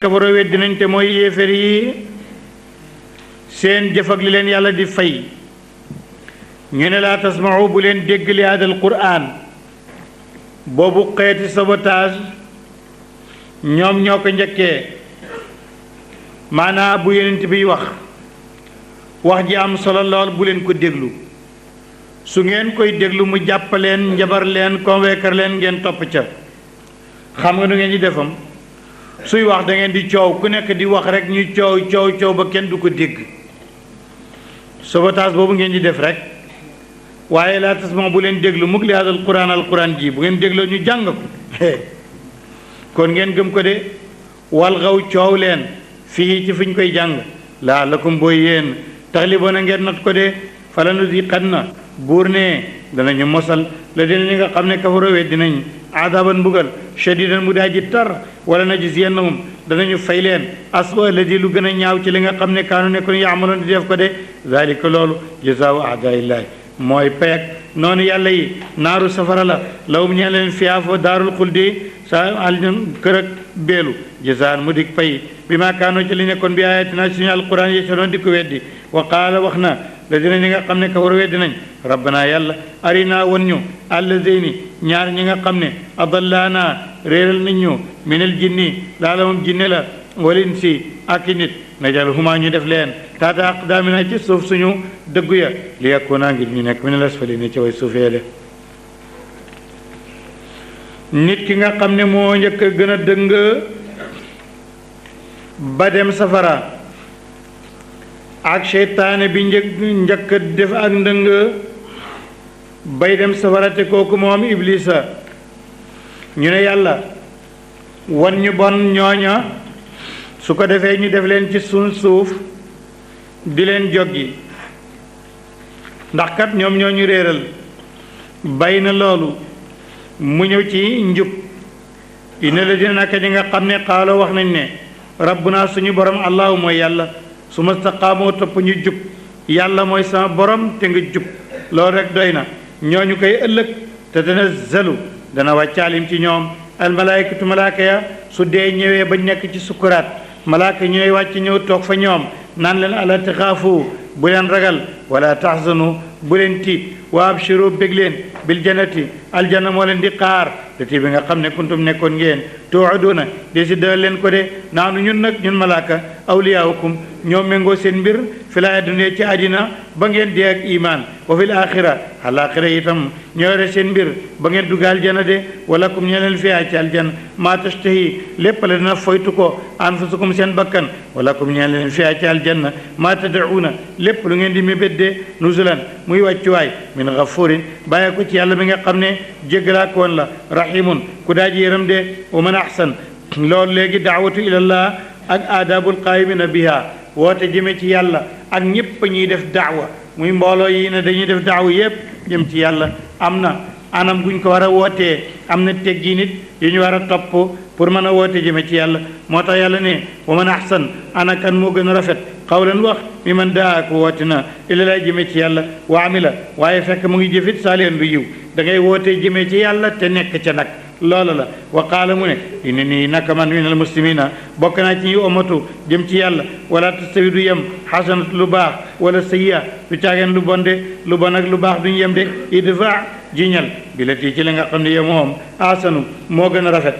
kafaro weddi nañ te mooy yéefér yi seen jëf ak li leen yàlla di fay ñu ne laa tasma'u bu leen dégg li hadal qur'an boobu xeeti sabotage ñoom ñoo ko njëkkee maanaa bu yenent bi wax ji am solo lool bu leen ko déglu su ngeen koy déglu mu jàppaleen njabar leen convaincre leen ngeen topp ca xam nga nu ngeen di defam suy wax da ngeen di coow ku nekk di wax rek ñu coow ba kenn du ko dégg sabotage boobu ngeen di def rek waaye laa tasma bu leen déglu mukk li hadal alquran ji bu ngeen dégloo ñu jàng ko kon ngeen gëm ko de wal xaw coow leen fii ci fiñ koy jàng laa lakum booy yéen taxliboona ngeen not ko de fala nuziqanna buur ne danañu mosal la dina ñi nga xam ne kafaro weddi nañ adaban mbugal shadidan mu daa ji tar wala najziyannahum danañu fay leen aswa alladi lu gën a ñaaw ci li nga xam ne kaanu nekkoon yaamaloon di def ko de zalika loolu jazaau aadaillahi mooy payek noonu yàlla yi naaru safara la lawum ñeen leen fiyaa fa daarul xuldi sa aljan kër ak beelu jazaan mu dik pay bi maa kaanoo ci li nekkoon bi ayatina suñu alquran yi sa doon di ko weddi wa qaala wax na la dina ñi nga xam ne kafar weddi nañ rabbana yàlla arina won ñu allazayni ñaar ñi nga xam ne adallaana réeral nañ ñu minal jinni laala moom jinne la walin si ak nit najal huma ñu def leen taata aqdaamina ci suuf suñu dëggu ya li yakuna ngir ñu nekk minal asfalina ci way suufee de nit ki nga xam ne moo njëkk a gën a dëng ba dem safara ak seytaane bi njëkk def ak ndëng bay dem safara te kooku moom iblisa ñu ne yàlla wan ñu bon ñooña su ko defee ñu def leen ci suuf di leen joggi ndax kat ñoom ñoo ñu réeral bay na loolu mu ñëw ci njub ina la dina naka ñi nga xam ne xaalo wax nañ ne rabbuna suñu borom allahu mooy yàlla su ma staqaamoo topp ñu jub yàlla mooy sama borom te nga jub loolu rek doy na ñooñu koy ëllëg te dana zalu dana wàccaalim ci ñoom almalaykatu malaaka ya su dee ñëwee ba nekk ci sukkuraat malaaka ñooy wàcc ñëw toog fa ñoom naan leen ala taxaafu bu leen ragal wala taxzanu bu leen tiit wa abshiru bég leen bil jannati aljanna moo leen di xaar lati bi nga xam ne kuntum nekkoon ngeen tuuduuna de si dal leen ko de naanu ñun nag ñun malaaka awliyaawukum ñoo méngoo seen mbir fi la adduna ci àddina ba ngeen dee ak iman wa fil axira alaxira itam ñoo yore seen mbir ba ngeen dugg aljanna de wala kum ñe leen fiyaa ci aljanna maa tashtahi lépp la dina foytu ko anfusukum seen bakkan wala kum ñe leen fiyaa ci aljanna maa tad'uuna lépp lu ngeen di mébét de nuzulan muy wàccuwaay min gafurin bàyyi ko ci yàlla mi nga xam ne jéggalaakoon la rahimun ku daaji yëram de wa man ahsan loolu léegi daawatu ilallah ak aadaabul qaayimina biha woote jëme ci yàlla ak ñépp ñuy def daawa muy mbooloo yi ne dañuy def daawa yépp jëm ci yàlla am na anam guñ ko war a wootee am na teggi nit yu ñu war a topp pour mën a woote jëme ci yàlla moo tax yàlla ne wa man ahsan ana kan moo gën a rafet xawlan wax mi man daa ko woote na ila lay jëme ci yàlla wa amila waaye fekk mu ngi jëfit saalihan lu yiw da ngay wootee jëme ci yàlla te nekk ca nag loola la wa qaala mu ne inna nii naka man min al muslimina bokk naa ci ñi omatu jëm ci yàlla wala tastawi du yem xasanatu lu baax wala sayyi'a du caageen lu bon de lu bon ak lu baax duñu yem de idfa jiñal bi la tii ci la nga xam ne yow moom asanu moo gën a rafet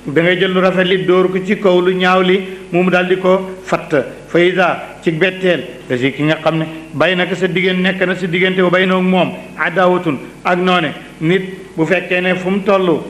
da ngay jël lu rafet li dóor ko ci kaw lu ñaaw li mu daal di ko fatt fa iza ci betteel da si ki nga xam ne bay naka sa diggante nekk na sa diggante ba bay noog moom adawatun ak noone nit bu fekkee ne fu mu toll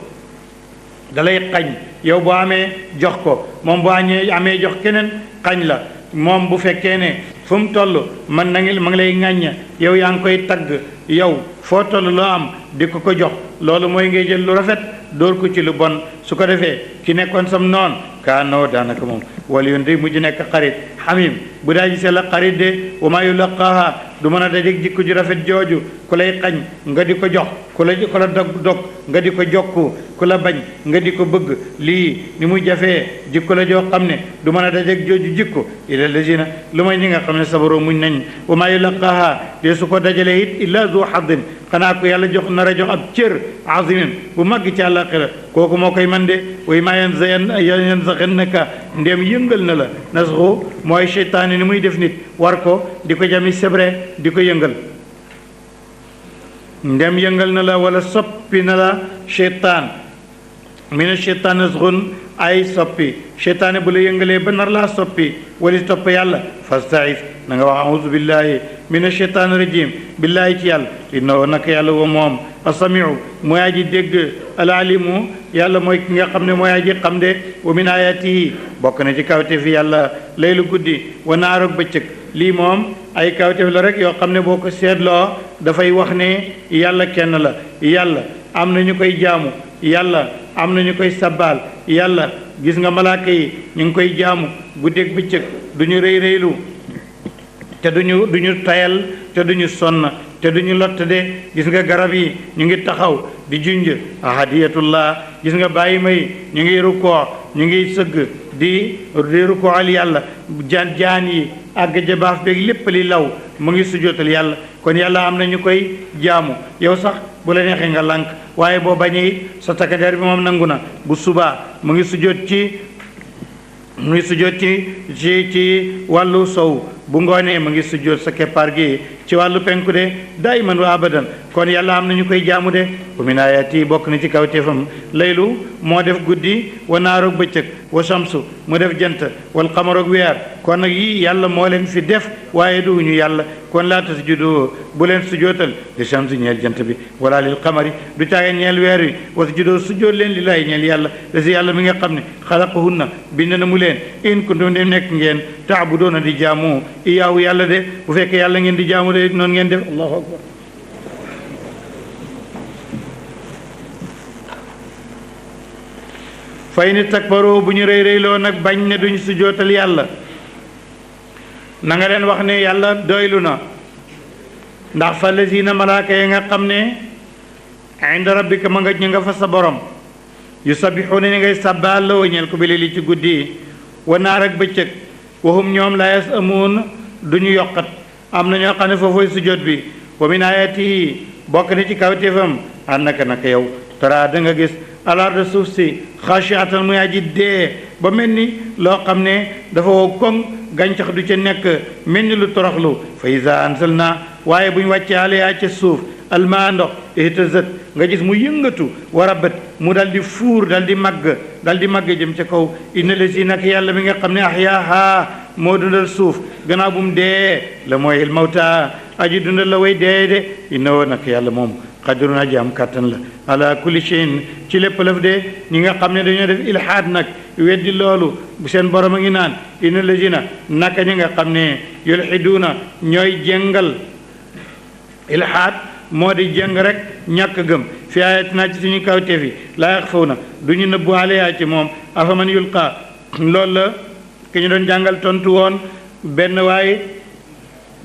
dalay xañ yow boo amee jox ko moom boo amee jox keneen xañ la moom bu fekkee ne fu mu toll ma ngi lay ŋàñña yow yaa ngi koy tagg yow foo toll loo am di ko ko jox loolu mooy ngay jël lu rafet dóor ko ci lu bon su ko defee ki nekkoon sam noon kaa noo daanaka moom wala yoon day mujj nekk xarit xamim bu daa gisee la xarit de wa maa yulaqaaha du mën a dajeeg jikko ju rafet jooju ku lay xañ nga di ko jox ku la dog nga di ko jokku ku la bañ nga di ko bëgg lii ni muy jafee jikko la joo xam ne du mën a dajeeg jooju jikko ila lazina lu may ñi nga xam ne sabaroo muñ nañ wa maa yulaqaaha de su ko dajalee it illa zu xadin xanaa ko yàlla jox nar a jox ab cër azimin bu màgg ci àllaaxira kooku moo koy man de way maa yanzaghannaka ndem yëngal na la nasxu mooy seytaane ni muy def nit war ko di ko jami sebre di ko yëngal ndem yëngal na la wala soppi na la seytaan mina seytaan nasxun ay soppi seytaane bu la yëngalee ba nar laa soppi wali topp yàlla fastaïs na nga wax auzu billahi mina seytaan rajim billahi ci yàlla innahu naka yàlla wa moom asamiu mooy aji dégg alalimu yàlla mooy ki nga xam ne mooy aji xam de wa min ayatihi bokk na ci kawteef fi yàlla laylu guddi wa naar ak bëccëg lii moom ay kawteef la rek yoo xam ne boo ko seetloo dafay wax ne yàlla kenn la yàlla am na ñu koy jaamu yàlla am na ñu koy sabbaal yàlla gis nga malaaka yi ñu ngi koy jaamu guddeeg bëccëg du ñu rëy rëylu te duñu tayal te duñu sonn te duñu lott de gis nga garab yi ñu ngi taxaw di junj ahadiyatullah gis nga bàyyi may ñu ngi rukkoo ñu ngi sëgg di rukkoo al yàlla jaan yi àgg jabaaf beeg lépp li law mu ngi sujootal yàlla kon yàlla am na ñu koy jaamu yow sax bu la neexee nga lànk waaye boo bañee sa takkadeer bi moom nangu na bu subaa mu ngi sujoot ci wàllu sow bu ngoonee mu ngi sujjoot sa keppaar gi ci wàllu penku de dayman wa abadan kon yàlla am na ñu koy jaamu de wa min ayati bokk na ci kawteefam laylu moo def guddi wa naaroog bëccëg wa shamsu mu def jant wal qamaroog weer kon nag yii yàlla moo leen fi def waaye duñu yàlla kon laa tasjudu bu leen sujjootal li shamsi ñeel jant bi wala lil qamari du caage ñeel weer wi wasjudu sujjoot leen lillahi ñeel yàlla da si yàlla mi nga xam ne xalaqahunna bind na mu leen in kuntum dem nekk ngeen taabudoona di jaamu iyaawu yàlla de bu fekkee yàlla ngeen di jaamu de noonu ngeen def allahu akbar fay ni takbaroo bu ñu rëy rëyloo nag bañ ne duñ sujjootal yàlla na nga leen wax ne yàlla doylu na ndax fa lazina malaaka yi nga xam ne inda rabbika ma nga ñu nga fa sa borom yu sabixuuna ni ngay sàbbaal la wañeel ko bi li ci guddi wa naar ak bëccëg waxum ñoom la yas amuun duñu yokkat am na ñoo xam ne foofooy sujjoot bi wa min ayatihi bokk na ci kawtéefam annaka naka yow tara da nga gis alarda suuf si xaashiatan muy aji dee ba mel ni loo xam ne dafa wow koŋ gàncax du ca nekk mel ni lu toroxlu fa iza anzalna waaye bu ñu wàccee alayha ca suuf almaa ndox ihtazat nga gis mu yëngatu warabat mu dal di fuur dal di màgg jëm ca kaw inna lesi nag yàlla mi nga xam ne ahyaaha moo dundal suuf gannaaw bu mu dee la mooy il mawta aji dundal la way dee de inna woo nag yàlla moom qadirun aji am kàttan la ala kulli shay'in ci lépp lëf de ñi nga xam ne dañoo def ilhaad nag weddi loolu bu seen borom a ngi naan inna lazina naka ñi nga xam ne yulhiduuna ñooy jengal ilhaad moo di jeng rek ñàkk gëm fi ayatina ci suñu kawteef yi laa yaxfawna du ñu nëbbu alayha ci moom afaman yulqa loolu la ki ñu doon jàngal tontu woon benn waaye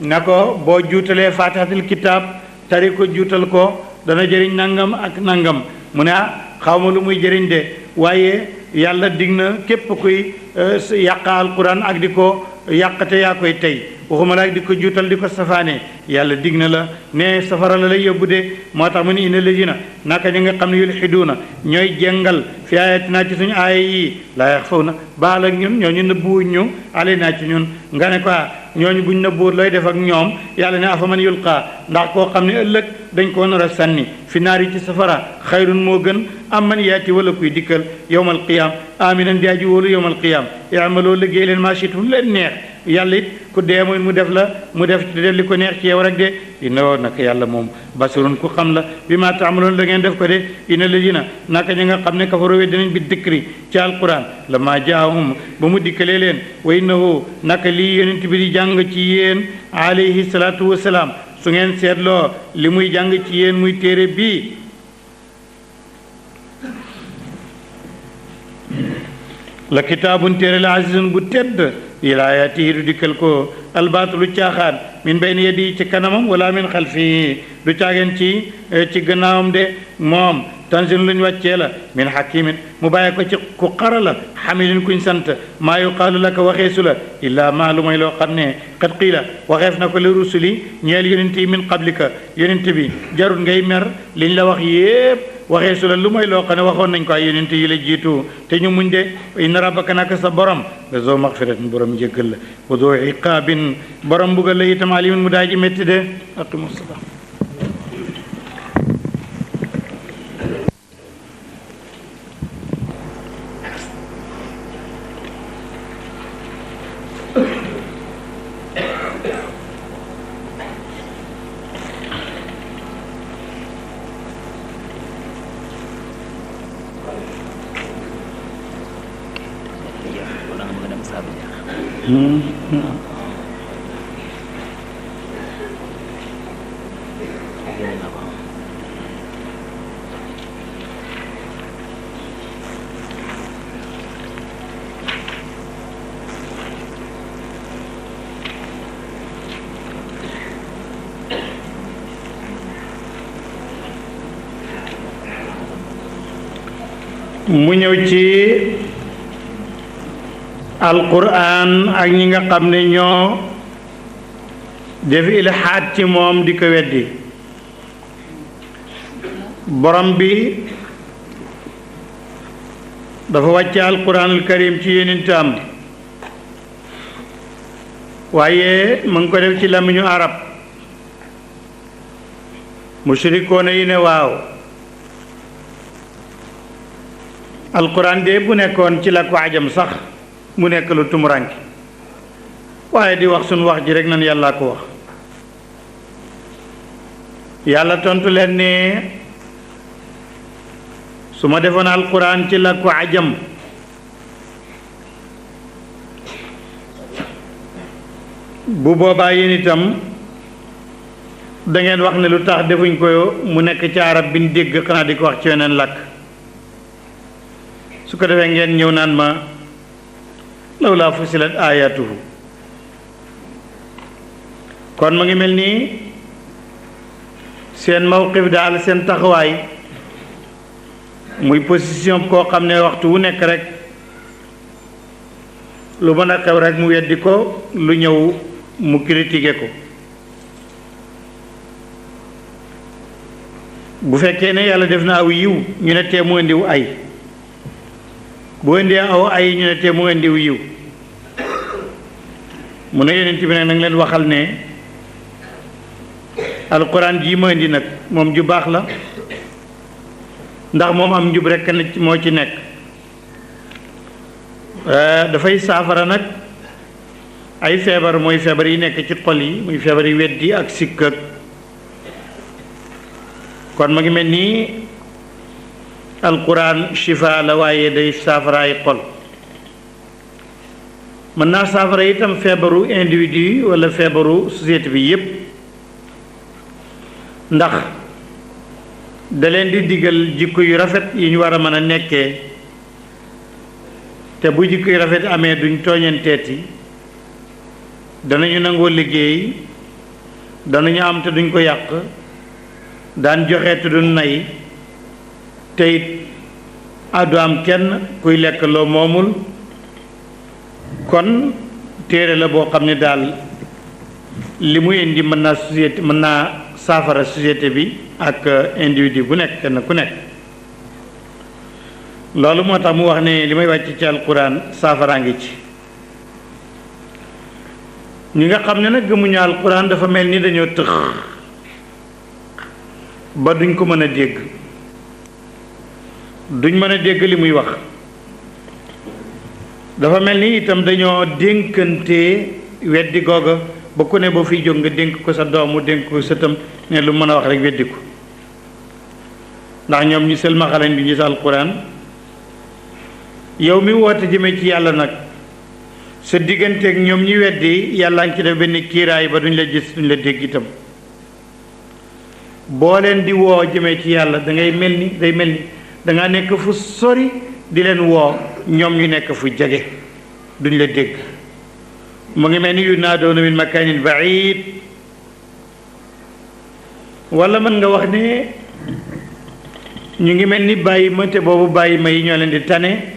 na ko boo juutalee faatihatul kitaab tari ko juutal ko dana jëriñ nangam ak nangam mu ne xaw ma lu muy jëriñ de waaye yàlla dig na képp kuy yàq alquran ak di ko yàqate yaa koy tey waxuma laak di ko juutal di ko safaane yàlla dig na la ne safara la lay yóbbu de moo tax mu ne inna lazina naka ñi nga xam ne yulhiduuna ñooy jengal fi ayatina ci suñu aaya yi laa yaxfawna baal ak ñun ñooñu nëbbuwuñ ñu alaynaa ci ñun nga ne ko ñooñu buñ nëbbuwut looy def ak ñoom yàlla ne afaman yulqaa ndax koo xam ne ëllëg dañ koo nar a sànni fi naari ci safara xayrun moo gën am man yaati wala kuy dikkal yowmal qiyaam aminan di aji wóolu yowmal qiyaam i'maloo liggéey leen maa shi'tum leen neex yàlla it ku dee mu def li ko neex ci yow rek de inna naka yàlla moom basirun ku xam la bi ma taamaloon la ngeen def ko de inna ladina naka ñi nga xam ne kafaru we dinañ bi dikri ci alquran la ma jaahum ba mu dikkalee leen wa innahu naka lii yonent bi di jàng ci yéen alayhi salaatu wasalaam su ngeen seetloo li muy jàng ci yéen muy téere bii la kitaabun téere la azizun bu tedd ilaayatihi du dikkal ko albaatulu caaxaan min bayni yadi ci kanamam wala min xalfihi du caageen ci gannaawam de moom tanzil luñ wàccee la min hakimin mu bàyyi ko ci ku xara la xamilin kuñ sant maa yuqaalu laka waxeesu la illaa maa lu may loo xam ne qad qiila waxeef na ko li rusuli ñeel yonent yi min qablika yonent bi jarut ngay mer liñ la wax yépp waxee su la lu may loo xam ne waxoon nañ ko ay yonent yi la jiitu te ñu muñ de inna rabbaka naka sa borom la zoo maxfiratin borom njëggal la wa zoo iqaabin borom mbugal la itam alimun mu daa ji métti de aqimu salaam mu ñëw ci alquran ak ñi nga xam ne ñoo def ilhaad ci moom di ko weddi borom bi dafa wàcce alquranul karim ci yonentam waaye mu ngi ko def ci làmmiñu arab mushrikoona yi ne waaw alquran de bu nekkoon ci la ko ajam sax mu nekk lu tumuranke waaye di wax suñu wax ji rek nan yàlla ko wax yàlla tontu leen ne su ma defoon alquran ci la ko ajam bu boobaa yéen itam da ngeen wax ne lu tax defuñ ko mu nekk ci arab bi ñu dégg xanaa di ko wax ci weneen làkk su ko defee ngeen ñëw naan ma lawlaa fusilat ayatuhu kon mu ngi mel nii seen mawqif daal seen taxawaay muy position koo xam ne waxtu wu nekk rek lu mën a xew rek mu weddi ko lu ñëw mu critiqué ko bu fekkee ne yàlla def na aw yiw ñu ne tee mu indiw ay bu indee aw ay ñu ne tee mu indiw yiw mu ne yonent bi nag nanga leen waxal ne alquran jii ma indi nag moom ju baax la ndax moom am njub rekk na moo ci nekk dafay saafara nag ay feebar mooy feebar yi nekk ci xol yi muy feebar yi weddi ak sikk ak kon ma ngi mel nii alquran shifa la waaye day saafara ay xol mën naa saafara itam feebaru individu walla feebaru société bi yépp ndax da leen di digal jikko yu rafet yi ñu war a mën a nekkee te bu jikko yu rafet amee duñ tooñanteeti danañu nangoo liggéey danañu am te duñ ko yàq daan joxe te duñ nay te it addu am kenn kuy lekk loo moomul kon téere la boo xam ne daal li muy indi mën naa société mën naa saafara société bi ak individu bu nekk kenn ku nekk loolu moo tax mu wax ne li may wàcc ci alquran saafaraa ngi ci ñi nga xam ne nag gëmuñu alquran dafa mel ni dañoo tëx ba duñ ko mën a dégg duñ mën a dégg li muy wax dafa mel ni itam dañoo dénkante weddi googa ba ku ne ba fiy jóg nga dénk ko sa doomu dénk ko sëtam ne lu mën a wax rek weddi ko ndax ñoom ñu selmaxalañ du gis alquran yow mi woote jëme ci yàlla nag sa digganteeg ñoom ñi weddi yàlla ngi ci def benn kiiraay ba duñ la gis duñ la dégg itam boo leen di woo jëmee ci yàlla dangay mel ni day mel ni dangaa nekk fu sori di leen woo ñoom ñu nekk fu jege duñ la dégg mu ngi mel ni yunaadoona min makaanin baid wala mën nga wax ne ñu ngi mel ni bàyyi ma te boobu bàyyi ma yi ñoo leen di tane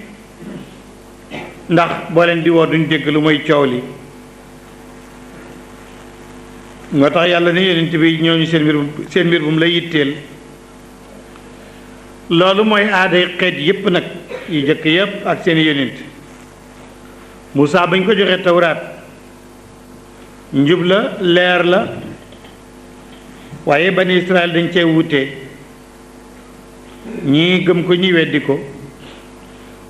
ndax boo leen di woo duñ dégg lu mooy coow li moo tax yàlla ne yonent bi ñooñu seen mbir bu mu la yitteel loolu mooy aaday xeet yépp nag yu jëkk yépp ak seen yonent Moussa bañ ko joxee tawraat njub la leer la waaye bani Israël dañ cee wute ñii gëm ko ñi weddi ko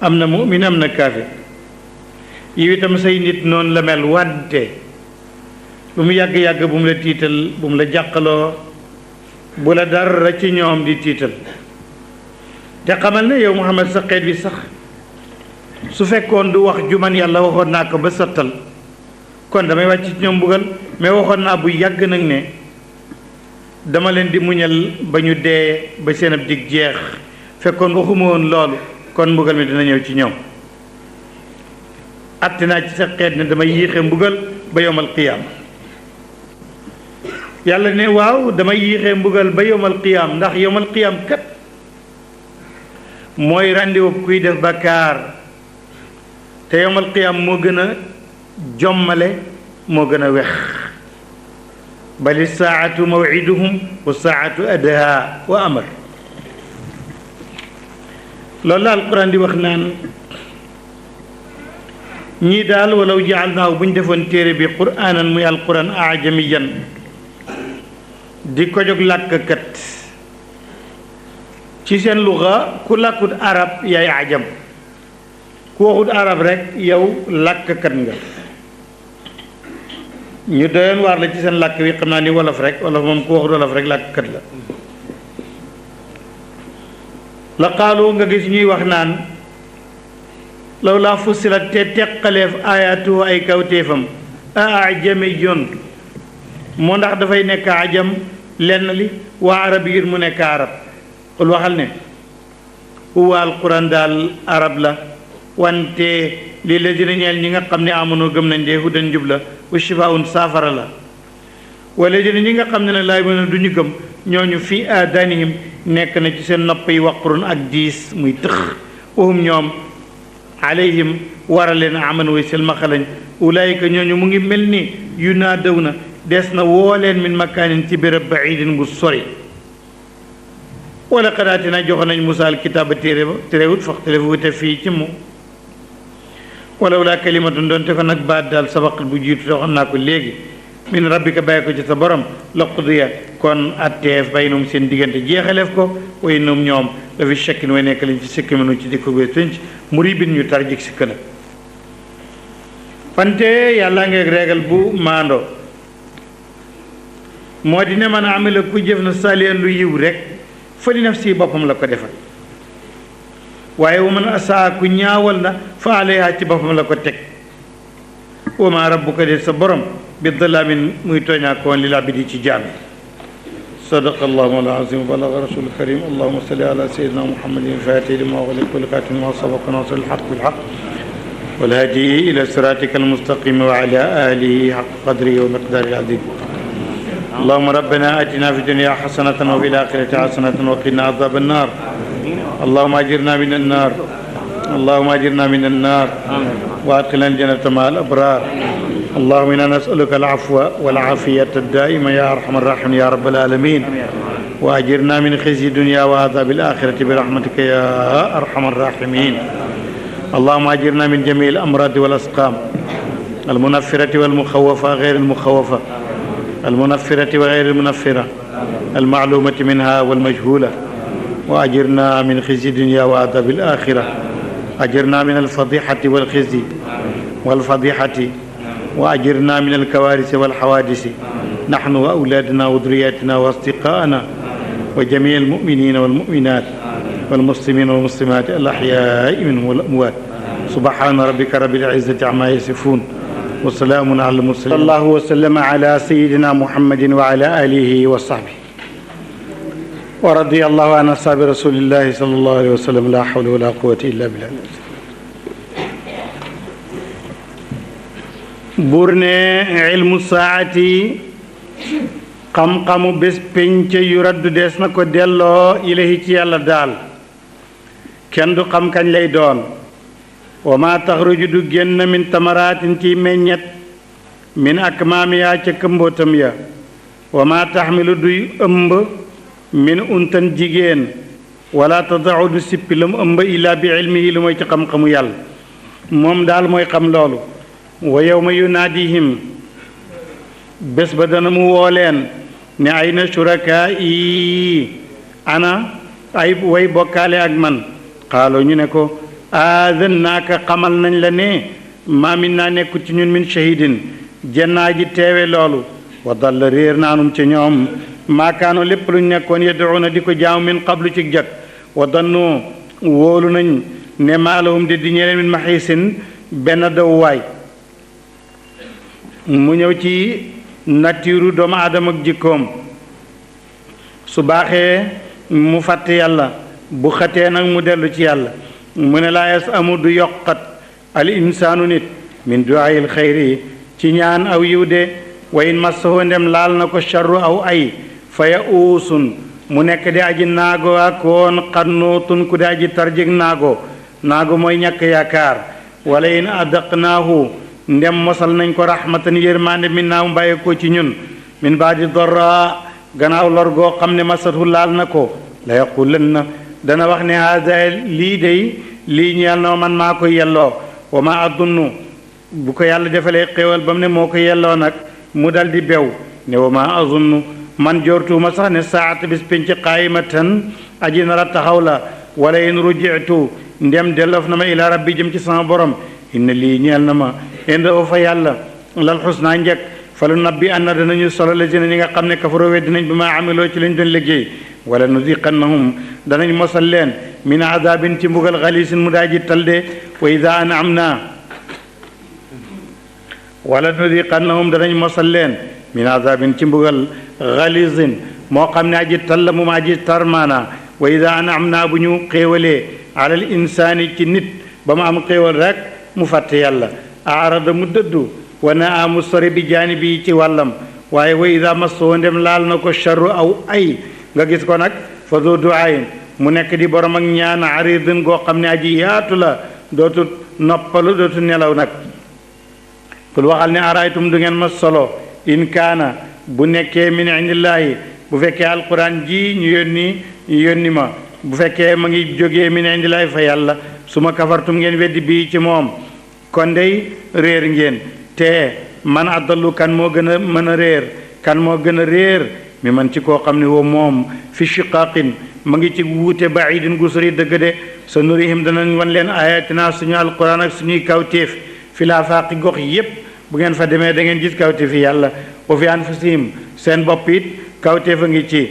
am na mu'min am na kaafir yow itam say nit noonu la mel wante bu mu yàgg-yàgg bu mu la tiital bu mu la jàqaloo bu la dara ci ñoom di tiital te xamal ne yow Muhammad sa xeet bi sax su fekkoon du wax ju man yàlla waxoon naa ko ba sottal kon damay wàcc ci ñoom mbugal mais waxoon naa bu yàgg nag ne dama leen di muñal ba ñu dee ba seen ab dig jeex fekkoon waxuma woon loolu kon mbugal mi dina ñëw ci ñoom atte naa ci sa xeet ne dama yéexe mbugal ba yowmal qiyaam yàlla ne waaw dama yéexe mbugal ba yowmal qiyaam ndax yowmal qiyaam kat mooy rendez-vous kuy def bakkaar te yowmal qiyaam moo gën a jommale moo gën a wex bali saatu mawciduhum wa saatu adha wa amar loolu la alquran di wax naan ñii daal walaw jaalnaahu bu ñu defoon téere bi quraanan muy alquran ajamiyan di ko jóg làkkat ci seen luxa ku làkkut arab yaay ajam ku waxut arab rek yow làkkat nga ñu doyoon waar la ci seen làkk wi xam naa ni wolof rek wolof moom ku waxut wolof rek làkkat la la qaalu nga gis ñuy wax naan law laa fussilat te teqaleef ayaatu ay kawtéefam a ajamiyun moo ndax dafay nekk ajam lenn li waa arabiyun mu nekk arab xul waxal ne huwa alquran daal arab la wante lii la dina ñeel ñi nga xam ne amono gëm nañ dee hudan njub la wa shifaun saafara la wala dina ñi nga xam ne nag laay mën a du ñu gëm ñooñu fii aadanihim nekk na ci seen nopp yi waqrun ak diis muy tëx wahum ñoom alayhim war a leen aman way silmaxa lañ ulaayika ñooñu mu ngi mel ni yu naa daw na des na woo leen min makaanin ci béréb baidin bu sori wala xadaati na joxoon nañ Musaa alkitaaba téere ba téerewut faxtalefu wute fii ci moom walaw laa kalimatun doonte ko nag baat daal sabaqat bu jiitu te waxoon naa ko léegi min rabbika bàyyi ko ci sa borom la qudiya kon atteef baynum seen diggante jeexaleef ko way noom ñoom dafi chekkin way nekk lañ ci sikki menu ci dikko bee tënc muribin ñu tar jik si këna fante yàlla ngeeg reegal bu maandoo moo di ne man amila ku jëf na saliyan lu yiw rek fa li nafsi boppam la ko defal waaye wa man asaa ku ñaawal na fa alayha ci boppam la ko teg wa ma rabbuka de sa borom bi dalaamin muy tooñaa koon lil abidi ci jaam sadaqa allahu al-azim wa balaga rasul karim allahuma salli ala sayyidina muhammadin fatihi lima ughliqa wal khatimi lima sabaqa nasir al-haq bil haq wal hadi ila siratika al-mustaqim wa ala alihi haqqa qadrihi wa miqdarihi al-azim اللهم ربنا آتنا في الدنيا حسنة وفي الآخرة حسنة وقنا عذاب النار اللهم أجرنا من النار اللهم أجرنا من النار وأدخلنا الجنة مع الأبرار اللهم إنا نسألك العفو والعافية الدائمة يا أرحم الراحمين يا رب العالمين وأجرنا من خزي الدنيا وعذاب الآخرة برحمتك يا أرحم الراحمين اللهم أجرنا من جميع الأمراض والأسقام المنفرة والمخوفة غير المخوفة المنفرة وغير المنفرة المعلومة منها والمجهولة وأجرنا من خزي الدنيا وعذاب الآخرة أجرنا من الفضيحة والخزي والفضيحة وأجرنا من الكوارث والحوادث نحن وأولادنا وذرياتنا وأصدقائنا وجميع المؤمنين والمؤمنات والمسلمين والمسلمات الأحياء منهم والأموات سبحان ربك رب العزة عما يصفون وسلام على المرسلين صلى الله وسلم على سيدنا محمد وعلى آله وصحبه ورضي الله عن أصحاب رسول الله صلى الله عليه وسلم لا حول ولا قوة إلا بالله بورني علم الساعة xam-xamu bés pénc yu raddu dees na ko delloo ilahi ci yàlla daal kenn du xam kañ lay doon wa ma taxruju du génn min tamaraatin ci meññet min akmaamiyaa ca këmbootam ya wa ma taxmilu duy ëmb min untan jigéen wala tadau du sippi la mu ëmb illa bi ilmihi lu mooy ci xam-xamu yàlla moom daal mooy xam loolu wa yawma yunaadihim bés ba dana mu woo leen ne ayna shurakaa yi ana ay way bokkaale ak man xaaloo ñu ne ko aadannaaka xamal nañ la ne maa min naa nekkut ci ñun min shahidin jennaa ji teewe loolu wa dalla réer naanum ci ñoom maakaano lépp luñ nekkoon yad'uuna di ko jaamu min qablu ci jak wa dannu wóolu nañ ne maalahum de di ñeleen min maxiisin benn dawwaay mu ñëw ci natiiru doomu aadama ak jikkoom su baaxee mu fàtte yàlla bu xatee nag mu dellu ci yàlla mu ne laa yas amu du yokkat al insaanu nit min duwaayil xayri ci ñaan aw yiw de wa in massahu ndem laal na ko charru aw ay fa ya uusun mu nekk di aji naago ak woon xannuutun ku di aji tarjig naago mooy ñàkk yaakaar wala in adaqnaahu ndem mosal nañ ko rahmatan yërmande min naa mu bàyyi ko ci ñun min baadi dorra gannaaw lor goo xam ne masatu laal na ko la yaqulanna dana wax ne haada lii day lii ñeel na man maa ko yelloo wa ma adunnu bu ko yàlla defalee xéewal ba mu ne moo ko yelloo nag mu dal di bew ne wa ma azunnu man jortuuma sax ne saata bis penc qaayimatan aji nar a taxaw la wala in rujitu ndem dellof na ma ila rabbi jëm ci sama borom inna lii ñeel na ma inda o fa yàlla lal xusnaa njëkk fa lu nabbi anna danañu solo la si ñi nga xam ne kafaroo weddi nañ bi ma amiloo ci lañ doon liggéey wala nudiqannahum danañ mosal leen min adabin ci mbugal xalisin mu daa ji talde wa ida an'amna wala nudiqannahum danañ mosal leen min adabin ci mbugal xalisin moo xam ne aji talla mu ma aji tarmaana wa ida an'amna bu ñu xéewalee alal insaani ci nit ba mu am xéewal rek mu fàtte yàlla aarada mu dëddu wa naa mu sori bi jaanibi ci wàllam waaye wa ida massoo ndem laal na ko charru aw ay nga gis ko nag fa doo duaayin mu nekk di borom ak ñaan aridin goo xam ne aji yaatu la dootu noppalu dootu nelaw nag kul waxal ne araytum du ngeen ma solo in kaana bu nekkee min indillaahi bu fekkee alquran ji ñu yónni ma bu fekkee ma ngi jógee min indillaahi fa yàlla su ma kafartum ngeen weddi bii ci moom kon dey réer ngeen te man addalu kan moo gën a mën a réer kan moo gën a réer mi man ci koo xam ne woo moom fi shiqaqin ma ngi ci wuute baidin gu sori dëgg de sa nurihim danañ wan leen ayatina suñu alquran ak suñuy kawtéef fi laa faaqi gox yépp bu ngeen fa demee da ngeen gis kawtéef yi yàlla wa fi anfusihim seen bopp it kawtéef a ngi ci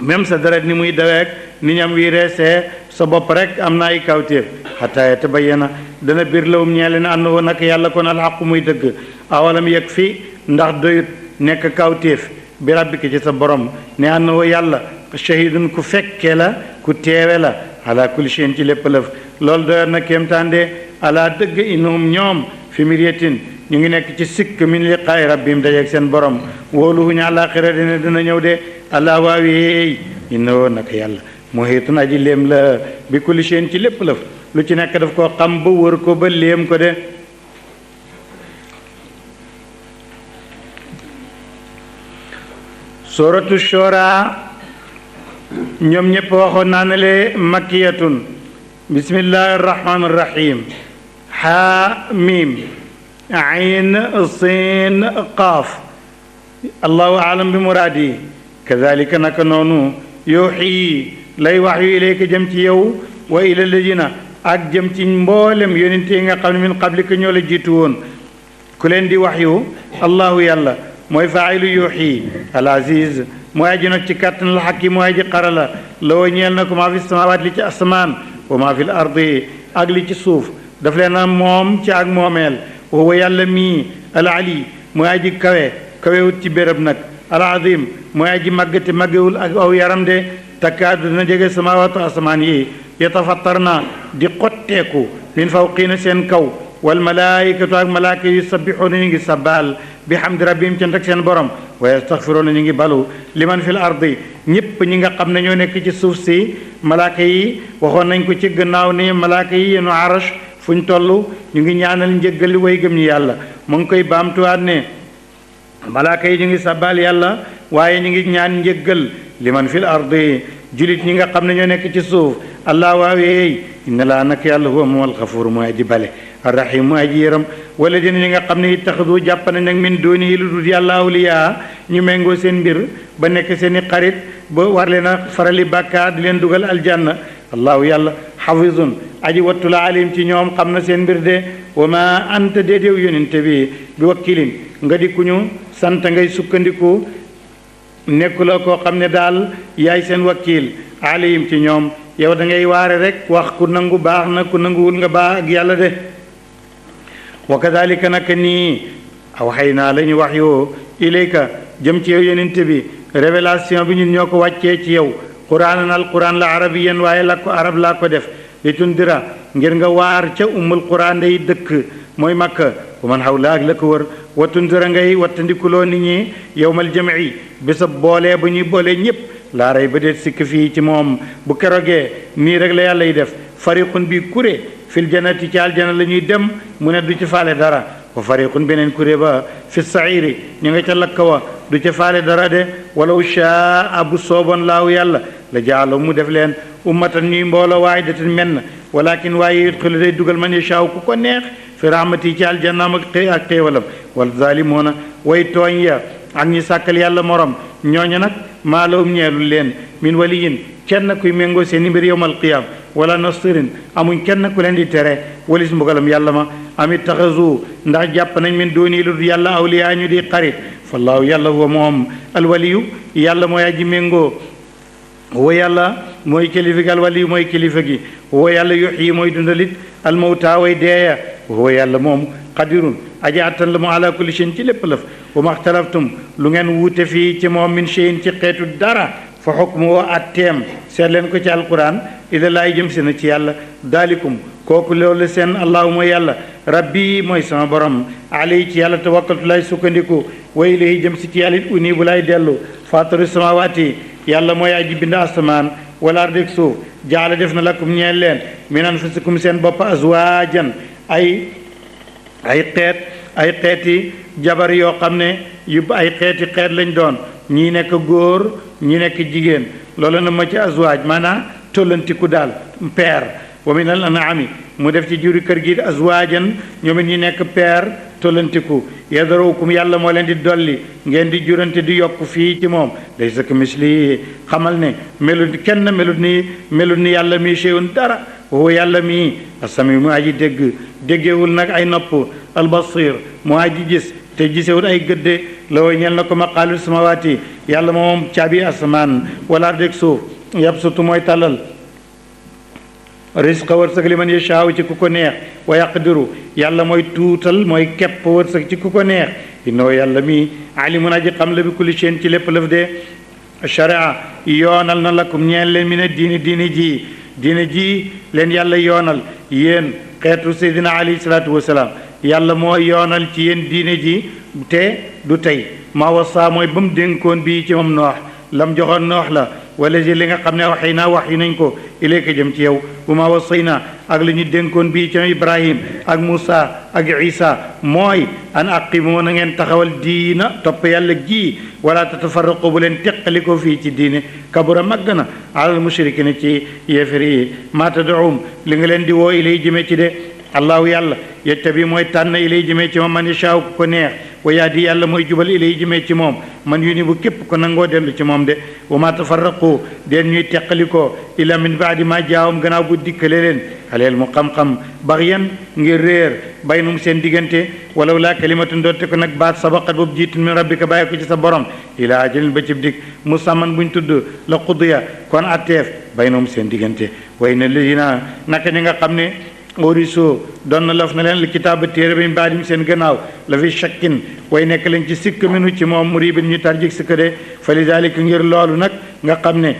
même sa deret ni muy daweek ni ñam wi reesee sa bopp rek am na ay kawtéef xataa yatabayyana dana biir lawum ñee leen annahu nag yàlla kon alxaqu muy dëgg awalam yëg fi ndax doyut nekk kawtéef bi rabbika ci sa borom ne annahu yàlla shahidun ku fekke la ku teewe la ala kulli shay'in ci lépp lëf loolu doyoon na kéemtaande ala dëgg innahum ñoom fi miryatin ñu ngi nekk ci sikk min liqaay rabbim dajeeg seen borom wóoluhuñu àllaaxira dina ñëw de allah waawi innahu nag yàlla muhiitun aji léem la bi kulli shay'in ci lépp lëf lu ci nekk daf koo xam ba wër ko ba léem ko de suratu shura ñoom ñëpp waxoon naa ne le makkiyatun bismillahi arrahmani arrahim ha mim ayn sin qaaf allahu aalam bi muraadi kadalika naka noonu yuuxi lay wax yu ilayka jëm ci yow wa ila ladina ak jëm ci mboolem yonente yi nga xam ne min qablika ñoo la jiitu woon ku leen di wax yu allahu yàlla mooy faa'ilu yuuxi al aziz mooy aji not ci kàttan al xakim mooy aji xarala loo ñeel na ko maa fi samawaat li ci asamaan wa maa fi l ardi ak li ci suuf daf leen a moom ci ak moomeel wa huwa yàlla mii al ali mooy aji kawewut ci béréb nag al azim mooy aji màggate màggewul ak aw yaram de takkaadu dina jege samawaatu asamaan yi yatafattarna di xotteeku min fawqiina seen kaw wal malaayikatu ak malaaka yu sabbixuuna ñu ngi sabbaal bi hamdi rabbihim cant ak seen borom wa yastaxfiruuna ñu ngi balu liman fil ardi ñëpp ñi nga xam ne ñoo nekk ci suuf si malaaka yi waxoon nañ ko ci gannaaw ni malaaka yi yenu arash fu ñu toll ñu ngi ñaanal njëggali way gëm ñi yàlla mu ngi koy baamtuwaat ne malaaka yi ñu ngi sabbaal yàlla waaye ñu ngi ñaan njëggal liman fil ardi julit ñi nga xam ne ñoo nekk ci suuf allah waawee inna laa nak yàlla huwa moom alxafuur mooy aji bale arrahim mooy aji yëram wala dina ñi nga xam ne ittaxadu jàpp nañ nag min dooni lu dul yàlla awliyaa ñu méngoo seen mbir ba nekk seen i xarit ba war leen a farali bàkkaar di leen dugal aljanna allahu yàlla xafizun aji wattu la alim ci ñoom xam na seen mbir de wa ma anta déedéew yonente bi wakkilin nga di ku ñu sant ngay sukkandiku nekkuloo koo xam ne daal yaay seen wakiil alayhim ci ñoom yow da ngay waare rek wax ku nangu baax na ku nanguwul nga baax ak yàlla de wa kadalika naka nii waxay naa la ñu wax yoo ilayka jëm ci yow yonente bi révélation bi ñun ñoo ko wàccee ci yow quraanan alquran la arabiyan waaye la ko arab laa ko def li tundira ngir nga waar ca ummul quran day dëkk mooy makka wa man hawla ak la ko wër wa tundira ngay wattandikuloo nit ñi yowmal jam'i bésab boolee bu ñuy boolee ñépp laa rey ba deet sikk fii ci moom bu kerogee nii rek la yàlla y def fariqun bi kuré fil jannati ci aljana la ñuy dem mu ne du ci faale dara wa fariqun beneen kuré ba fi sairi ñu nga ca lakka wa du ca faale dara de walaw shaa bu sooboon laaw yàlla la jaalo mu def leen ummatan ñuy mbooloo waahidatan menn walakin waaye yudxilu day dugal man yashaaw ku ko neex fi rahmati ci aljannaam ak xéewalam wal zaalimoona way tooñ ya ak ñi sàkkal yàlla morom ñooña nag maa lahum ñeelul leen min waliyin kenn kuy méngoo seen mbir yowmal qiyaam wala nasirin amuñ kenn ku leen di tere walis mbugalam yàlla ma amit taxasu ndax jàpp nañ min dooni lu yàlla awliyaa ñu di xarit fallaahu yàlla huwa moom alwaliyu yàlla mooy aji méngoo huwa yàlla mooy kilifa gi alwaliyu mooy kilifa gi huwa yàlla yuxyi mooy dundalit almawta way deeya huwa yàlla moom qadirun aji attan la mu ala kulli shay'in ci lépp lëf wa ma xtalaftum lu ngeen wuute fii ci moom min shay'in ci xeetu dara fa xukmu wa atteem seet leen ko ci alquran ila laay jëm si na ci yàlla daalikum kooku loolu seen allahu mooy yàlla rabbi mooy sama borom alay ci yàlla tawakkaltu lay sukkandiku wa ilayhi jëm si ci yàlla it uni bu lay dellu faatiru samawaati yàlla mooy aji bind asamaan wala ardi ak suuf jaala def na lakum ñeel leen min anfusikum seen bopp azwaajan ay xeeti jabar yoo xam ne yu ay xeet lañ doon ñii nekk góor ñi nekk jigéen loolu na ma ci azwaaj maanaam tollantiku daal peer wa min al an'ami mu def ci juri kër gi azwaajan ñoom it ñi nekk peer tollantiku yadarukum yàlla moo leen di dolli ngeen di jurante di yokk fii ci moom laysa kamislihi xamal ne melut kenn melut ni yàlla mi shay'un dara woo yàlla mi asami mu aji déggewul nag ay nopp albasir mu aji gis te gisewul ay gëdde la way ñel na ko maqaalu samawaati yàlla moom caabi asamaan wala deg suuf yabsutu mooy tàllal risqa wërsëg li man yashaaw ci ku ko neex wa yaqdiru yàlla mooy tuutal mooy kepp wërsëg ci ku ko neex innoo yàlla mi alimun aji xam la bi kulli shay'in ci lépp lëf de sharia yoonal na lakum ñeen leen mi ne diine ji leen yàlla yoonal yéen xeetu seydina alayhi salaatu wasalaam yàlla moo yoonal ci yéen diine ji te du tey maa wasa mooy ba mu dénkoon bii ci moom noox lam joxoon noox la wala ji li nga xam ne waxee naa wax yi nañ ko ilayka jëm ci yow bu ma wasay na ak li ñu dénkoon bii ci ibrahim ak moussa ak isa mooy an aqimoo na ngeen taxawal diina topp yàlla ji wala tatafarraqu bu leen teqali ko fii ci diine kabura màgg na alal mushrikina ci yéefar yi maa tad'uum li nga leen di woo ilay jëmee ci de allahu yàlla yettabi mooy tànn ilay jëmee ci moom man yashaaw ku ko neex wa yaadi yàlla mooy jubal ilay jëmee ci moom man yu ni bu képp ko nangoo dellu ci moom de wa ma tafarraqu den ñuy teqalikoo illa min baadi ma jaawam gannaaw bu dikkale leen aleel mu xam-xam baxyan ngir réer baynum seen diggante walaw laa kalimatun doote ko nag baat sabaqat boobu jiitun min rabbika bàyyi ko ci sa borom ila ajalin ba cib dig musamman buñ tudd la qudiya kon atteef baynum seen diggante way na lidina naka ñi nga xam ne oriso doon na laf na leen li kitaaba téere bi mbaadim seen gannaaw la fi shakkin way nekk leen ci sikk minu ci moom muribin ñu tarjik sikk de fa lidalika ngir loolu nag nga xam ne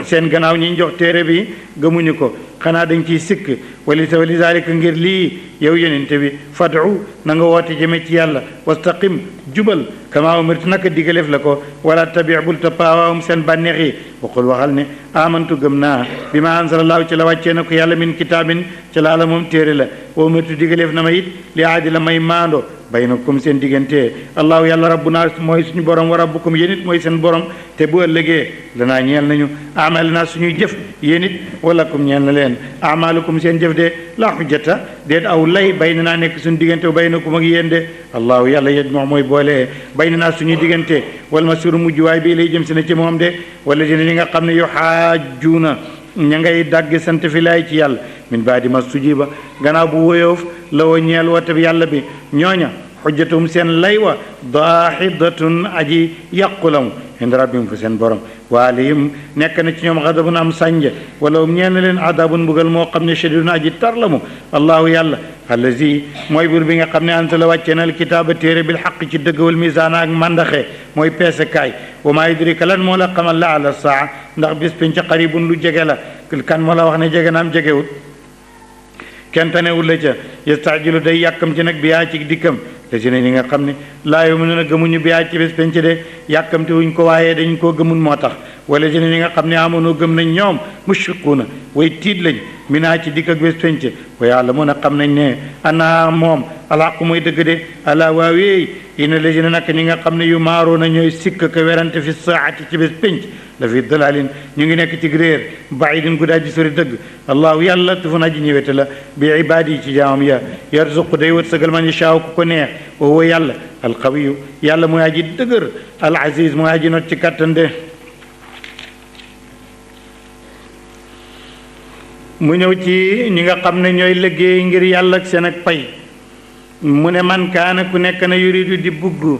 seen gannaaw ñi jox téere bi gëmuñu ko xanaa dañ ciy sikk walidalika ngir lii yow yonente bi fadu na nga woote jëme ci yàlla wastaqim jubal kama umirtu naka digaleef la ko wala tabi bul tappaawam seen bànneex yi waqul waxal ne amantu gëm naa bi ma anzalallahu ci la wàccee na ko yàlla min kitaabin ci la ala moom téere la wa umirtu digaleef na ma it li aadi la may maando baynakum seen diggante allahu yàlla rabbuna mooy suñu borom wa rabbukum yéen it mooy seen borom te bu ëllëgee lanaa ñeel nañu amalina suñuy jëf yéen it walakum ñeel na leen amalukum seen jëf de la xujjata déet aw lay baynanaa nekk suñu diggante baynakum ak yéen de allahu yàlla yajma mooy boole baynanaa suñuy diggante wal masiru mujj waay bii lay jëm si na ci moom de wala dina ñi nga xam ne yu xaajuuna ña ngay dàgg sant fi laay ci yàlla min baadi ma sujiba gannaaw bu woyoof la woo ñeel woote bi yàlla bi ñooña xujjatum seen lay wa daaxidatun aji yàqulamu inda rabbihim fa seen borom wa alayhim nekk na ci ñoom xadabun am sànja wala um ñeel na leen adabun mbugal moo xam ne shadidun aji tar la mu allahu yàlla allazi mooy buur bi nga xam ne anzala wàcce na alkitaaba téere bil xaq ci dëgg wal misaana ak mandaxe mooy peesekaay wa maa yudrika lan moo la xamal la ala saa ndax bis penc qaribun lu jege la kan moo la wax ne jege naam jegewut kenn tanewul la ca yastaajilu day yàkkam ci nag biyaa ci dikkam te si ne ñi nga xam ne laa yu'minuuna gëmuñu biyaa ci bés penc de yàkkamte wuñ ko waaye dañ koo gëmun moo tax wala si ne ñi nga xam ne amoonoo gëm nañ ñoom mushfiquuna way tiit lañ minaa ci dikk ak bés penc wa ya'lamuuna xam nañ ne annahaa moom alxaqu mooy dëgg de ala waawee ina la si ne nag ñi nga xam ne yu maaroona ñooy sikk ka werante fi saati ci bés penc la fi dalalin ñu ngi nekk ci réer baidin gu daa ji sori dëgg allahu yàlla tufun aji ñëwete la bi ibaadi yi ci jaamam ya yarzuqu day wërsëgal man yashaaw ku ko neex wa huwa yàlla alqawiyu yàlla mooy aji dëgër al aziz mooy aji not ci kàttan de mu ñëw ci ñi nga xam ne ñooy liggéey ngir yàlla ak seen ak pay mu ne man kaana ku nekk na yuridu di bugg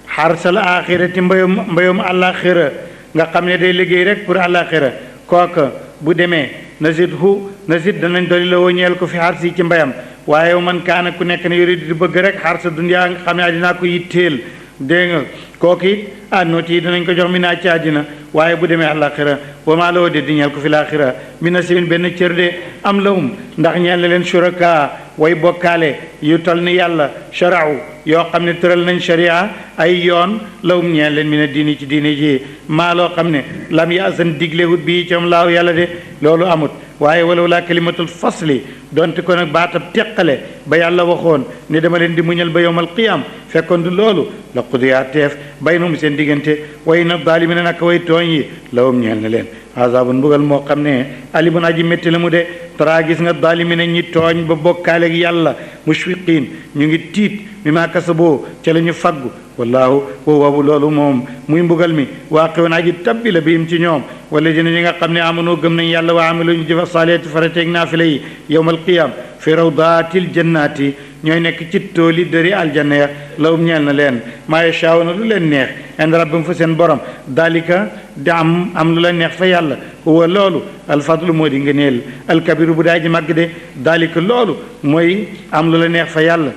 xarsal axirati mbayum àlaxira nga xam ne day liggéey rek pour àlaxira kooka bu demee nasid danañ dolli la woo ñeel ko fi xars yi ci mbayam waaye man kaana ku nekk ne yuridu di bëgg rek xarsa dunyaa nga xam ne àddinaa ko yitteel dégg nga kooku it nooti yi danañ ko jox mi naa ci àddina waaye bu demee àlaxira wa maa la woo de di ñeel ko fi laaxira mi na sibin benn cër de am lahum ndax ñeel na leen shuraka way bokkaale yu tol ni yàlla sharau yoo xam ne tëral nañ sharia ay yoon lawum ñeel leen mi na diini ci diine ji maa loo xam ne lam yaasan diglewut bii ci am laaw yàlla de loolu amut waaye walaw laa kalimatul fasli donte ko nag baatab teqale ba yàlla waxoon ne dama leen di muñal ba yowmal qiyam fekkoon du loolu la qudiya teef baynahum seen diggante way na daalimina nag way tooñ yi lawum ñeel na leen azabun mbugal moo xam ne alimun aji métti la mu de tara gis nga daalimina ñi tooñ ba bokkaale ak yàlla mushfiqin ñu ngi tiit mi maa kasaboo ca la ñu faggu wallahu woowu loolu moom muy mbugal mi waaqiwoon aji tabbi la biim ci ñoom wala dina ñi nga xam ne amanoo gëm nañ yàlla wa amilu ñu jëf saalihaati farateeg naafila yi yowmal qiyam fi rawdaatil jannaati ñooy nekk ci tooli dëri aljanna ya lawum ñeel na leen maa yashaa'uuna lu leen neex inda rabbihim fa seen borom dalika di am lu leen neex fa yàlla huwa loolu alfadlu moo di ngëneel alkabiru bu daa ji màgg de dalika loolu mooy am lu la neex fa yàlla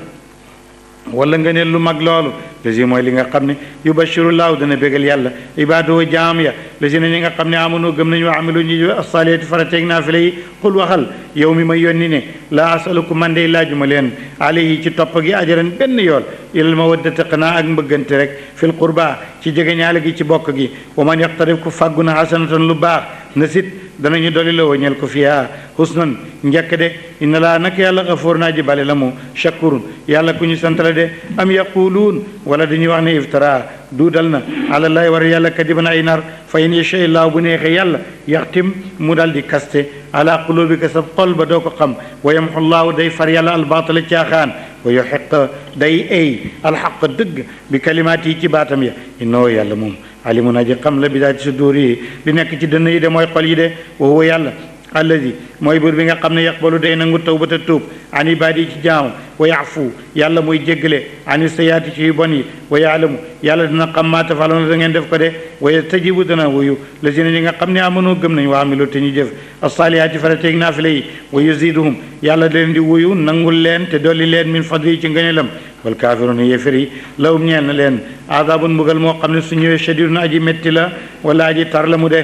wala nga ne lu mag loolu lesi mooy li nga xam ne yubashirullahu dana bégal yàlla ibaadoo jaam ya lesi na ñi nga xam ne amonoo gëm nañu wa amilu ñu as-saalihaati farateeg naafila yi xul waxal yow mi ma yónni ne laa asaluku man dey laajuma leen alayhi ci topp gi ajaran benn yool ilal mawaddata xanaa ak mbëggante rek fil qurba ci jegeñaale gi ci bokk gi wa man yaqtarib ku fàggu na hasanatan lu baax na sit danañu dolli la wañeel ko fiyaa husnan njëkk de inna laa nak yàlla gafuur naa ji bale la mu shakurun yàlla ku ñu sant la de am yaquluun wala dañuy wax ne iftara duudal na àlallaahi war yàlla kadiban ay nar fa in yasha illaahu bu neexee yàlla yaxtim mu dal di kaste ala qulubika sa xol ba doo ko xam wa yamxu llaahu day far yàlla albaatala caaxaan wa yuxiq day ay alxaq dëgg bi kalimaat yi ci baatam ya innoo yàlla moom alimun aji xam la bi daal ci sudur yi li nekk ci dënn yi de mooy xol yi de wa huwa yàlla alladi mooy buur bi nga xam ne yaqbalu day nangu tawbata tuub an ibaadi ci jaam wa yafu yàlla mooy jéggale ani sayaati ci yu bon yi wa yaalamu yàlla dina xam maa tafaloon da ngeen def ko de wa yastajibu dana wuyu lazina ñi nga xam ne amanoo gëm nañ wa amilu te ñu jëf as-saalihaati farateeg naafila yi wa yaziduhum yàlla da leen di wuyu nangul leen te dolli leen min fadli ci ngëneelam wal kaafiruuna yéefar yi lawum ñeel na leen azaabun mbugal moo xam ne su ñëwee shadiidun aji métti la wala aji tar la mu de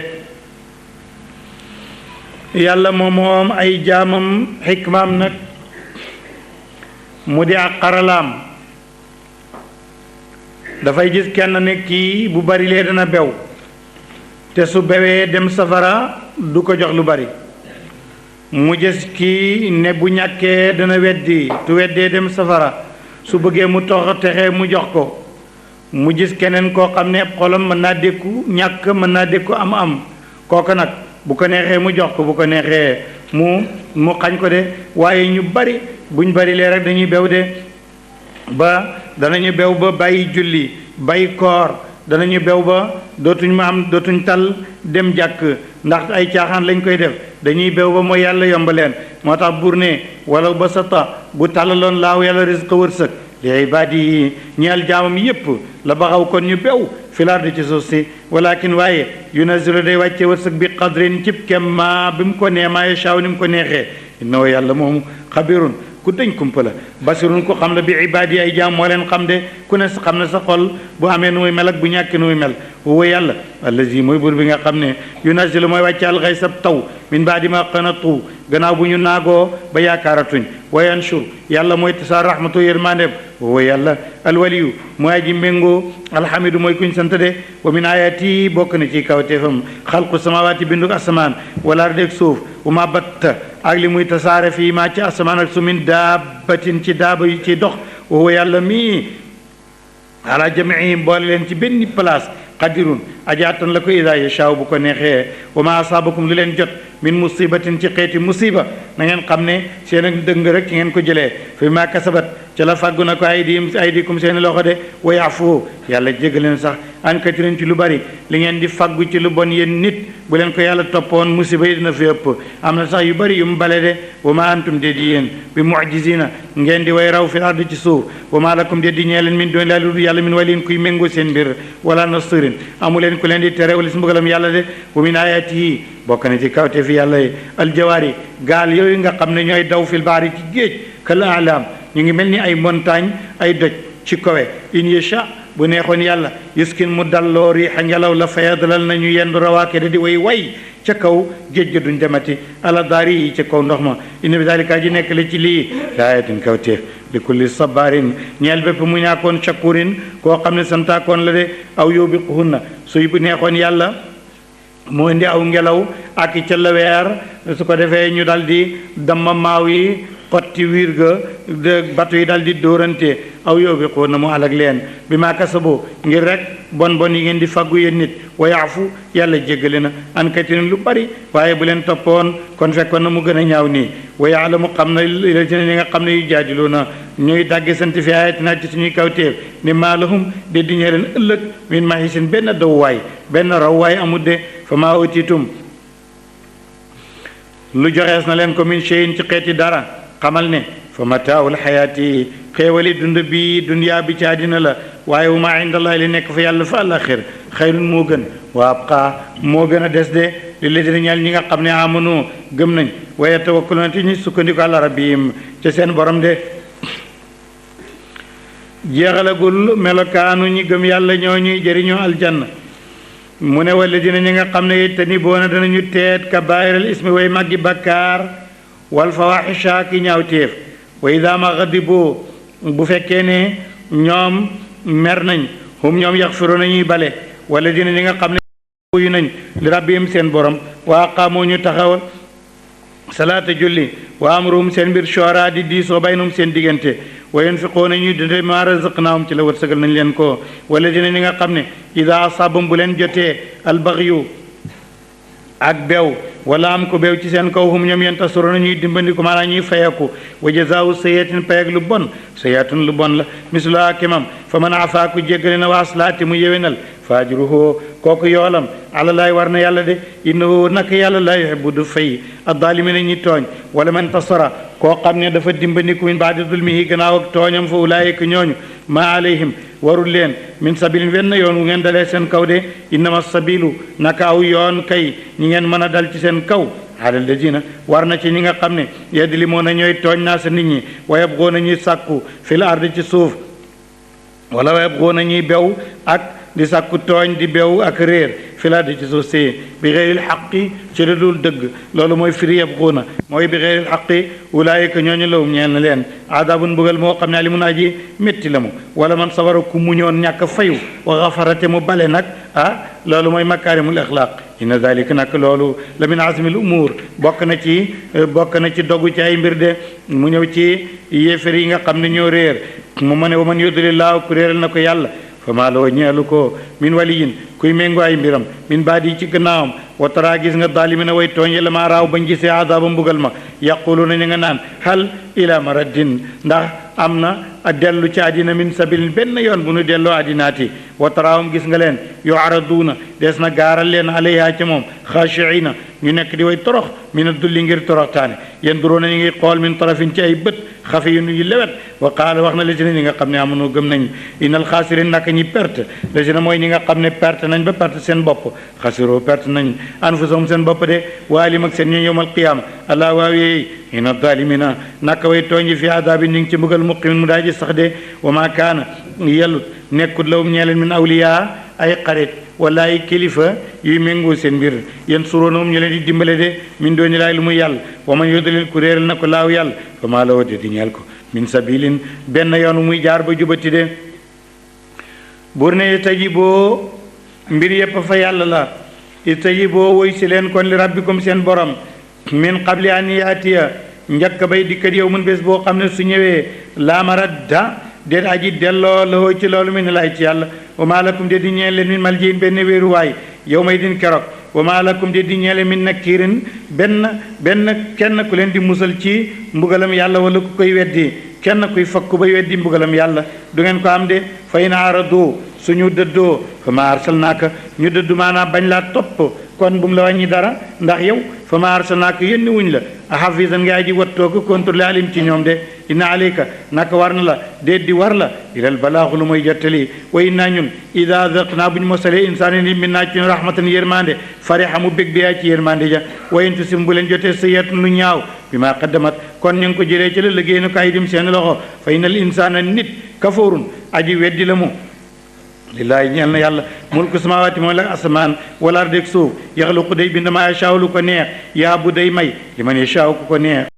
yàlla moom ay jaamam xikmaam nag mu di ak xaralaam dafay gis kenn ne kii bu bari lee dana bew te su bewee dem safara du ko jox lu bari mu gis kii ne bu ñàkkee dana weddi tu weddee dem safara su bëggee mu texee mu jox ko mu gis keneen koo xam ne xolam mën naa dékku ñàkk mën naa dékku am kooku nag bu ko neexee mu jox ko bu ko neexee mu xañ ko de waaye ñu bari buñ bari lee rek dañuy bew de ba danañu bew ba bàyyi julli bàyyi koor danañu bew ba dootuñ tal dem jàkk ndax ay caaxaan lañ koy def dañuy bew ba mooy yàlla yomb leen moo tax buur ne wala ba sa ta bu tàllaloon laaw yàlla risque wërsëg li ibaadi yi ñeel jaamam yépp la baxaw kon ñu bew filaardi ci suuf si walakin waaye yunazilu day wàcce wërsëg bi qadrin cib kem ma bi mu ko nee maa yashaaw ni mu ko neexee innahu yàlla moomu xabirun ku dañ kumpa la basirun ko xam la bi ibaadi yi ay jaam moo leen xam de ku ne xam ne sa xol bu amee nu muy mel ak bu ñàkkee nu muy mel huwa yàlla allazi mooy buur bi nga xam ne yunazilu mooy wàcce alxaysab taw min baadi ma qanatu gannaaw bu ñu naagoo ba yaakaaratuñ wa yanshur yàlla mooy tasaar rahmatu yërmandeem huwa yàlla alwaliyu mooy aji méngoo alhamidu mooy kuñ sant de wa min ayati bokk na ci kawteefam xalqu samawaati bindu asamaan wala ardi ak suuf wa ma batta ak li muy tasaare fii maa ci asamaan ak su min daabatin ci daaba yu ci dox huwa yàlla mii ala jamiihim boole leen ci benn place qadirun ajaatan la ko ida yashaaw bu ko neexee wa ma asaabakum lu leen jot min musibatin ci xeeti musiba na ngeen xam ne seen ak dëng rek ci ngeen ko jëlee fi ma kasabat ca la fàggu na ko aydikum seen loxo de wa yafu yàlla jégal leen sax an katirin ci lu bari li ngeen di fàggu ci lu bon yéen nit bu leen ko yàlla toppoon musiba yi dina fi ëpp am na sax yu bari yu mu bale de wa ma antum de di yéen bi mu'jizina ngeen di way raw fi ardi ci suuf wa ma lakum de di ñee leen min doon laa lu yàlla min waliin kuy méngoo seen mbir wala nasirin amu leen ku leen di tere wala si mbugalam yàlla de wa min ayatihi bokk na ci kawte fi yàlla yi aljawaari gaal yooyu nga xam ne ñooy daw fil baari ci géej kal a'lam ñu ngi mel ni ay montagne ay doj ci kawe in yasha bu neexoon yàlla yuskin mu dalloo riixa ngelaw la fayadalal nañu yendu rawaake da di way ca kaw géej ga duñ demati ala daari yi ca kaw ndox ma inna bi dalika ji nekk la ci lii laayatin kawteef li kulli sabarin ñeel bépp mu ñaakoon shakurin koo xam ne santaakoon la de aw yubiquhunna suy bu neexoon yàlla mu indi aw ngelaw ak ca la weer su ko defee ñu dal di damma maaw yi xotti wiir ga batu yi dal di dóorante aw yóbbiqoo na mu alag leen bi maa kasaboo ngir rek bon yi ngeen di faggu yéen nit wa yaafu yàlla jéggale na an katirin lu bari waaye bu leen toppoon kon fekkoon na mu gën a ñaaw nii wa yaalamu xam na ñi nga xam ne yu jaadiloo na ñuy dàgge sant fi ayatina ci suñuy kawteef ni maa lahum de di ñee leen ëllëg min mahisin benn dawwaay benn rawwaay amul de fa maa utitum lu joxees na leen ko min cheyin ci xeeti dara xamal ne fa mataawul xayaati xéewali dund bi dunyaa bi ci àddina la waaye wu ma indallah li nekk fa yàlla fa àllaxir xayrun moo gën wa abqaa moo gën a des de li la dina ñal ñi nga xam ne amanu gëm nañ wa yatawakkaluna te ñu sukkandiku àla rabbihim ca seen borom de jeexalagul melokaanu ñi gëm yàlla ñoo ñuy jëriñoo aljanna mu ne wala dina ñi nga xam ne te ni boona danañu teet kabaa'iral ismi way màggi bakkaar wal fawaaxisha ki ñaawteef wa idaa ma ghadibu bu fekkee ne ñoom mer nañ hum ñoom yaxfiruuna ñuy bale wala dina ñi nga xam ne wuyu nañ li rabbihim seen borom wa aqaamu ñu taxawal salaata julli wa amruhum seen mbir shuuraa di diisoo baynahum seen diggante wa yunfiquuna ñuy dunde maa razaqnaahum ci la wërsëgal nañ leen ko wala dina ñi nga xam ne idaa asaabahum bu leen jotee albaghyu ak beew wala am ko beew ci seen kaw hum ñoom yantasiruna ñuy dimbandiku maanaam ñuy fayeku wa jazaau sayyiatin payag lu bon sayyiatun lu bon la misluhaa kemam fa man afaa ku jéggale na wa aslaati mu yewenal fa ajruhu kooku yoolam ala laay war na yàlla de innahu naka yàlla laa yuhibbu du fay addaalimina ñi tooñ wala man tasara koo xam ne dafa dimbandiku min baadi zulmihi gannaaw ak tooñam fa ulaayika ñooñu ma alayhim warul leen min sabilin wenn yoon wu ngeen dalee seen kaw de innama sabilu naka aw yoon kay ñi ngeen mën a dal ci seen kaw alal ladina war na ci ñi nga xam ne yadlimoona ñooy tooñ naa sa nit ñi wa yabgoona ñuy sàkku fil ardi ci suuf wala wa yabgoona ñuy bew ak di sàkku tooñ di bew ak réer filaadi ci suuf si bi xeyril xaqi ci lu dul dëgg loolu mooy firi yabguuna mooy bi xeyril xaqi ulaayika ñooñu lawum ñeel na leen aadaabun mbugal moo xam ne alimun aji métti la mu wala man sabara ku muñoon ñàkk fayu wa xafarate mu bale nag loolu mooy makaarimul axlaaq inna dalika nag loolu la min azmil umuur bokk na ci dogu ci ay mbir de mu ñëw ci yéefar yi nga xam ne ñoo réer mu ma ne wa man yudlillaahu ku réeral na ko yàlla fa maa loo ñeelu ko min waliyin kuy méngoo ay mbiram min baadi ci gannaawam wa tara gis nga daalimina way tooñ la maa raaw bañ gisee azaaba mbugal ma yaquluuna ñu nga naan hal ila maraddin ndax am na a dellu ci àddina min sabilin benn yoon bu nu delloo àddinaati wa taraawum gis nga leen yu'raduuna des na gaaral leen alayha ca moom xaashiina ñu nekk di way torox mina dulli ngir toroxtaane yanduruuna ñu ngi xool min tarafin ci ay bët xafi yu yu lewet wa qaala wax na la si ne ñi nga xam ne amunoo gëm nañ innal xaasirin naka ñi perte la si ne mooy ñi nga xam ne perte nañ ba perte seen bopp xasiroo perte nañ anfusahum seen bopp de waalim ak seen ñi yowmal qiyaama allah waawi inna dalimina naka way tooñi fi adabi ni ngi ci mbugal muqimin mu daa ji sax de wa ma kaana yellut nekkut lawum ñeeleen min awliya ay xarit wala ay kilifa yuy méngoo seen mbir yéen suróonawum ñu leen di dimbale de min dooni laay lu muy yàlla wa man yudlil ku réeral na ko laaw yàlla fa maa la wode di ñeel ko min sabilin benn yoon muy jaar ba jubati de buur ne istajiboo mbir yépp fa yàlla la istajiboo woy si leen kon li rabbikum seen borom min qabli an yaatiya njëkk bay dikkat yow mun bés boo xam ne su ñëwee laa maradda déet aji delloo la ci loolu mi ne laay ci yàlla wa maa lakum de di ñeel leen min maljiin benn wéeruwaay yow may din keroog wa maa lakum de di ñeel leen min nakiirin benn kenn ku leen di musal ci mbugalam yàlla wala ku koy weddi kenn kuy fakku bay weddi mbugalam yàlla du ngeen ko am de fa in aradu suñu dëddoo fa ma arsalnaaka ñu dëddu maanaam bañ laa topp kon bu mu la wàññi dara ndax yow fa ma arsalnaaka yónni wuñ la a hafisan nga ji wattoo ko contrôler alim ci ñoom de inna alayka naka war na la déet di war la ilal balaaxu lu mooy jottali wa inna ñun ida azaqnaa bu ñu mosalee insaani ni min naa ci rahmatan yërmande fariha mu bég biyaa ci yërmande ja wa in tusim bu leen jotee sayyi'atun lu ñaaw bi maa qaddamat kon ñu ngi ko jëlee ci la liggéey na ko ay dim seen loxo fa innal insaana nit kafoorun aji weddi la mu lillaahi ñeel na yàlla mulku samaawaati mooy la asamaan wala ardi ak suuf yaxluqu day bind maa yashaa lu ko neex yaa bu day may li man yashaa ku ko neex